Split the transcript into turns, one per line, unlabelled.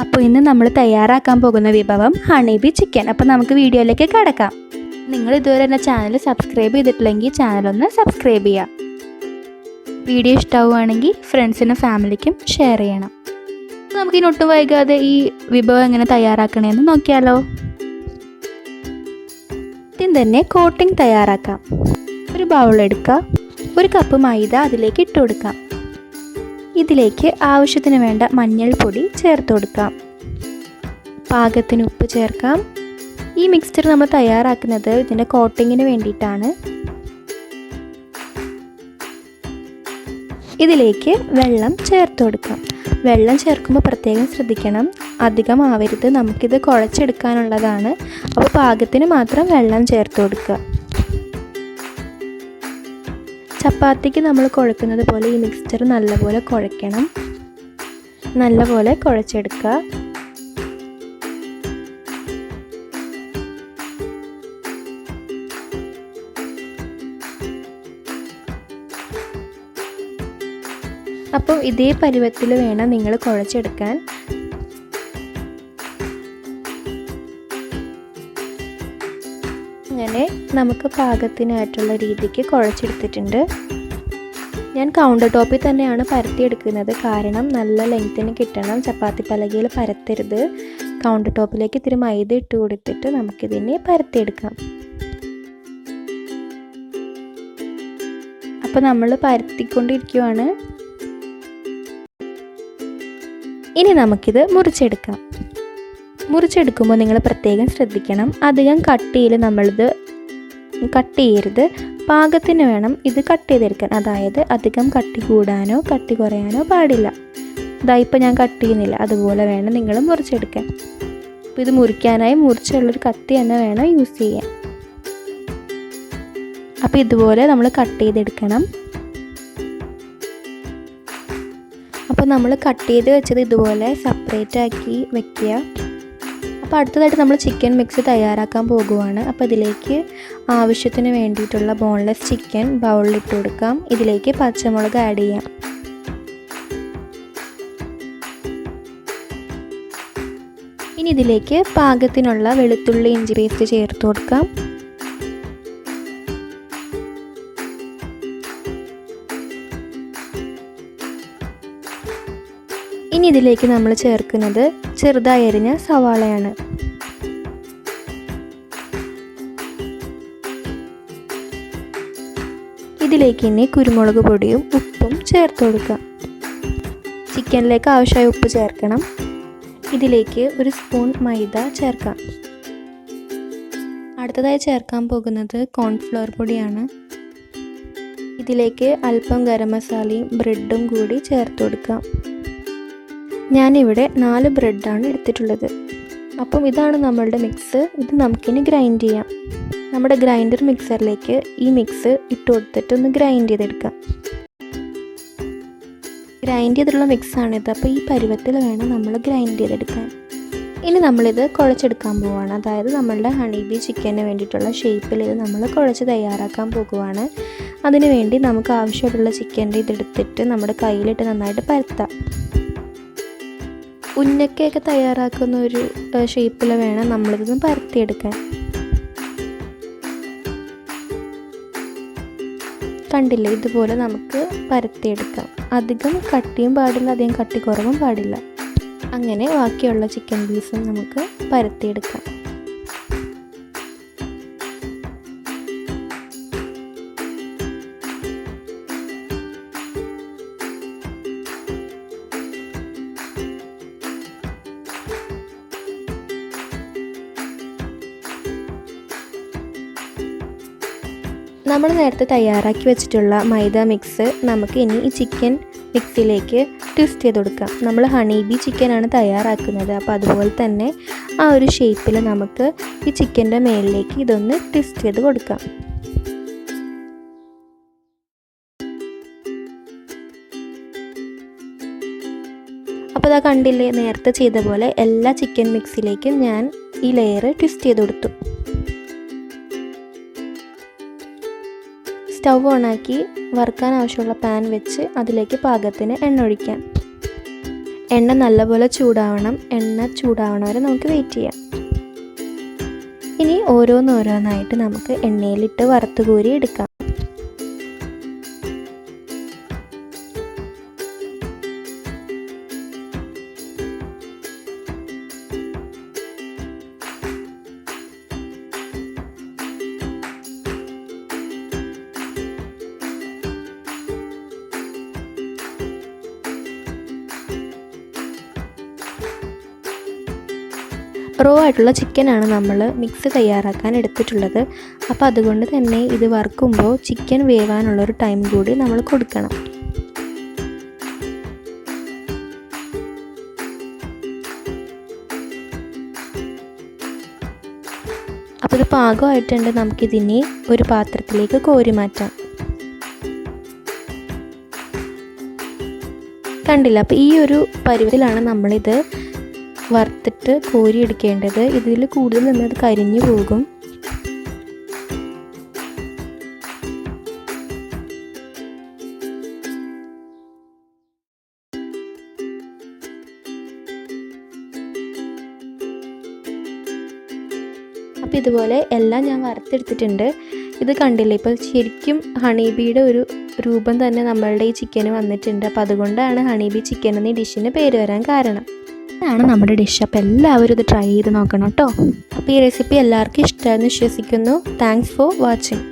അപ്പോൾ ഇന്ന് നമ്മൾ തയ്യാറാക്കാൻ പോകുന്ന വിഭവം ഹണിബി ചിക്കൻ. അപ്പോൾ നമുക്ക് വീഡിയോയിലേക്ക് കടക്കാം. നിങ്ങൾ ഇതുവരെ എൻ്റെ ചാനൽ സബ്സ്ക്രൈബ് ചെയ്തിട്ടില്ലെങ്കിൽ ചാനലൊന്ന് സബ്സ്ക്രൈബ് ചെയ്യുക. വീഡിയോ ഇഷ്ടമാവുകയാണെങ്കിൽ ഫ്രണ്ട്സിനും ഫാമിലിക്കും ഷെയർ ചെയ്യണം. നമുക്കിനി ഒട്ടും വൈകാതെ ഈ വിഭവം എങ്ങനെ തയ്യാറാക്കണമെന്ന് നോക്കിയാലോ. ആദ്യം തന്നെ കോട്ടിംഗ് തയ്യാറാക്കാം. ഒരു ബൗൾ എടുക്കുക. ഒരു കപ്പ് മൈദ അതിലേക്ക് ഇട്ട് കൊടുക്കാം. ഇതിലേക്ക് ആവശ്യത്തിന് വേണ്ട മഞ്ഞൾപ്പൊടി ചേർത്ത് കൊടുക്കാം. പാകത്തിന് ഉപ്പ് ചേർക്കാം. ഈ മിക്സ്ചർ നമ്മൾ തയ്യാറാക്കുന്നത് ഇതിൻ്റെ കോട്ടിങ്ങിന് വേണ്ടിയിട്ടാണ്. ഇതിലേക്ക് വെള്ളം ചേർത്ത് കൊടുക്കാം. വെള്ളം ചേർക്കുമ്പോൾ പ്രത്യേകം ശ്രദ്ധിക്കണം, അധികം ആവരുത്. നമുക്കിത് കുഴച്ചെടുക്കാനുള്ളതാണ്. അപ്പോൾ പാകത്തിന് മാത്രം വെള്ളം ചേർത്ത് കൊടുക്കുക. ചപ്പാത്തിക്ക് നമ്മൾ കുഴക്കുന്നത് പോലെ ഈ മിക്സ്ചർ നല്ലപോലെ കുഴയ്ക്കണം. നല്ലപോലെ കുഴച്ചെടുക്കുക. അപ്പോൾ ഇതേ പരുവത്തിൽ വേണം നിങ്ങൾ കുഴച്ചെടുക്കാൻ. അങ്ങനെ നമുക്ക് പാകത്തിനായിട്ടുള്ള രീതിക്ക് കുഴച്ചെടുത്തിട്ടുണ്ട്. ഞാൻ കൗണ്ടർ ടോപ്പിൽ തന്നെയാണ് പരത്തിയെടുക്കുന്നത്. കാരണം നല്ല ലെങ്ത്തിന് കിട്ടണം. ചപ്പാത്തി പലകയിൽ പരത്തരുത്. കൗണ്ടർ ടോപ്പിലേക്ക് ഇത്തിരി മൈദ ഇട്ട് കൊടുത്തിട്ട് നമുക്കിതിനെ പരത്തിയെടുക്കാം. അപ്പോൾ നമ്മൾ പരത്തിക്കൊണ്ടിരിക്കുകയാണ്. ഇനി നമുക്കിത് മുറിച്ചെടുക്കാം. മുറിച്ചെടുക്കുമ്പോൾ നിങ്ങൾ പ്രത്യേകം ശ്രദ്ധിക്കണം, അധികം കട്ടിയിൽ നമ്മളിത് കട്ട് ചെയ്യരുത്. പാകത്തിന് വേണം ഇത് കട്ട് ചെയ്തെടുക്കാൻ. അതായത് അധികം കട്ടി കൂടാനോ കട്ടി കുറയാനോ പാടില്ല. ഇതായിപ്പോൾ ഞാൻ കട്ട് ചെയ്യുന്നില്ല, അതുപോലെ വേണം നിങ്ങൾ മുറിച്ചെടുക്കാൻ. അപ്പോൾ ഇത് മുറിക്കാനായി മുറിച്ചുള്ളൊരു കത്തി തന്നെ വേണം യൂസ് ചെയ്യാൻ. അപ്പോൾ ഇതുപോലെ നമ്മൾ കട്ട് ചെയ്തെടുക്കണം. അപ്പോൾ നമ്മൾ കട്ട് ചെയ്ത് വെച്ചത് ഇതുപോലെ സെപ്പറേറ്റ് ആക്കി വെക്കുക. അപ്പോൾ അടുത്തതായിട്ട് നമ്മൾ ചിക്കൻ മിക്സ് തയ്യാറാക്കാൻ പോകുവാണ്. അപ്പോൾ ഇതിലേക്ക് ആവശ്യത്തിന് വേണ്ടിയിട്ടുള്ള ബോൺലെസ് ചിക്കൻ ബൗളിലിട്ട് കൊടുക്കാം. ഇതിലേക്ക് പച്ചമുളക് ആഡ് ചെയ്യാം. ഇനി ഇതിലേക്ക് പാകത്തിനുള്ള വെളുത്തുള്ളി ഇഞ്ചി പേസ്റ്റ് ചേർത്ത് കൊടുക്കാം. ഇനി ഇതിലേക്ക് നമ്മൾ ചേർക്കുന്നത് ചെറുതായി അരിഞ്ഞ സവാളയാണ്. ഇതിലേക്ക് ഇനി കുരുമുളക് പൊടിയും ഉപ്പും ചേർത്ത് കൊടുക്കാം. ചിക്കനിലേക്ക് ആവശ്യമായ ഉപ്പ് ചേർക്കണം. ഇതിലേക്ക് ഒരു സ്പൂൺ മൈദ ചേർക്കാം. അടുത്തതായി ചേർക്കാൻ പോകുന്നത് കോൺഫ്ലവർ പൊടിയാണ്. ഇതിലേക്ക് അല്പം ഗരം മസാലയും ബ്രെഡും കൂടി ചേർത്ത് കൊടുക്കാം. ഞാനിവിടെ 4 ബ്രെഡാണ് എടുത്തിട്ടുള്ളത്. അപ്പം ഇതാണ് നമ്മളുടെ മിക്സ്. ഇത് നമുക്കിനി ഗ്രൈൻഡ് ചെയ്യാം. നമ്മുടെ ഗ്രൈൻഡർ മിക്സറിലേക്ക് ഈ മിക്സ് ഇട്ട് കൊടുത്തിട്ട് ഒന്ന് ഗ്രൈൻഡ് ചെയ്തെടുക്കാം. ഗ്രൈൻഡ് ചെയ്തിട്ടുള്ള മിക്സാണിത്. അപ്പോൾ ഈ പരുവത്തിൽ വേണം നമ്മൾ ഗ്രൈൻഡ് ചെയ്തെടുക്കാൻ. ഇനി നമ്മളിത് കുഴച്ചെടുക്കാൻ പോവുകയാണ്. അതായത് നമ്മളുടെ ഹണിബി ചിക്കന് വേണ്ടിയിട്ടുള്ള ഷേപ്പിൽ ഇത് നമ്മൾ കുഴച്ച് തയ്യാറാക്കാൻ പോകുവാണ്. അതിനു വേണ്ടി നമുക്ക് ആവശ്യമായിട്ടുള്ള ചിക്കൻ്റെ ഇതെടുത്തിട്ട് നമ്മുടെ കയ്യിലിട്ട് നന്നായിട്ട് പരത്താം. ഉന്നക്കയൊക്കെ തയ്യാറാക്കുന്ന ഒരു ഷേപ്പിൽ വേണം നമ്മളിതൊന്ന് പരത്തിയെടുക്കാൻ. കണ്ടില്ലേ, ഇതുപോലെ നമുക്ക് പരത്തിയെടുക്കാം. അധികം കട്ടിയും പാടില്ല, അധികം കട്ടി കുറവും പാടില്ല. അങ്ങനെ ബാക്കിയുള്ള ചിക്കൻ പീസും നമുക്ക് പരത്തിയെടുക്കാം. നമ്മൾ നേരത്തെ തയ്യാറാക്കി വെച്ചിട്ടുള്ള മൈദ മിക്സ് നമുക്ക് ഇനി ഈ ചിക്കൻ മിക്സിലേക്ക് ട്വിസ്റ്റ് ചെയ്ത് കൊടുക്കാം. നമ്മൾ ഹണിബി ചിക്കനാണ് തയ്യാറാക്കുന്നത്. അപ്പോൾ അതുപോലെ തന്നെ ആ ഒരു ഷേപ്പിൽ നമുക്ക് ഈ ചിക്കൻ്റെ മേലിലേക്ക് ഇതൊന്ന് ട്വിസ്റ്റ് ചെയ്ത് കൊടുക്കാം. അപ്പോൾ ഇതാ കണ്ടില്ലേ, നേരത്തെ ചെയ്ത പോലെ എല്ലാ ചിക്കൻ മിക്സിലേക്കും ഞാൻ ഈ ലെയർ ട്വിസ്റ്റ് ചെയ്ത് കൊടുത്തു. സ്റ്റൗ ഓണാക്കി വറുക്കാൻ ആവശ്യമുള്ള പാൻ വെച്ച് അതിലേക്ക് പാകത്തിന് എണ്ണ ഒഴിക്കാം. എണ്ണ നല്ലപോലെ ചൂടാവണം. എണ്ണ ചൂടാവണ വരെ നമുക്ക് വെയിറ്റ് ചെയ്യാം. ഇനി ഓരോന്നോരോന്നായിട്ട് നമുക്ക് എണ്ണയിലിട്ട് വറുത്ത് കോരി എടുക്കാം. റോ ആയിട്ടുള്ള ചിക്കനാണ് നമ്മൾ മിക്സ് തയ്യാറാക്കാൻ എടുത്തിട്ടുള്ളത്. അപ്പോൾ അതുകൊണ്ട് തന്നെ ഇത് വറുക്കുമ്പോൾ ചിക്കൻ വേവാനുള്ളൊരു ടൈം കൂടി നമ്മൾ കൊടുക്കണം. അപ്പോൾ ഇത് പാകമായിട്ടുണ്ട്. നമുക്കിതിനെ ഒരു പാത്രത്തിലേക്ക് കോരി മാറ്റാം. കണ്ടില്ല? അപ്പോൾ ഈ ഒരു പരുവത്തിലാണ് നമ്മളിത് വറുത്തിട്ട് കോരി എടുക്കേണ്ടത്. ഇതിൽ കൂടുതൽ നിന്നത് കരിഞ്ഞു പോകും. അപ്പോൾ ഇതുപോലെ എല്ലാം ഞാൻ വറുത്തെടുത്തിട്ടുണ്ട്. ഇത് കണ്ടില്ലേ? ഇപ്പോൾ ശരിക്കും ഹണീബിയുടെ ഒരു രൂപം തന്നെ നമ്മളുടെ ഈ ചിക്കന് വന്നിട്ടുണ്ട്. അപ്പോൾ അതുകൊണ്ടാണ് ഹണീബി ചിക്കൻ എന്ന ഈ ഡിഷിന് പേര് വരാൻ കാരണം. ഇതാണ് നമ്മുടെ ഡിഷ്. അപ്പോൾ എല്ലാവരും ഇത് ട്രൈ ചെയ്ത് നോക്കണം കേട്ടോ. അപ്പോൾ ഈ റെസിപ്പി എല്ലാവർക്കും ഇഷ്ടമാണെന്ന് വിശ്വസിക്കുന്നു. Thanks for watching.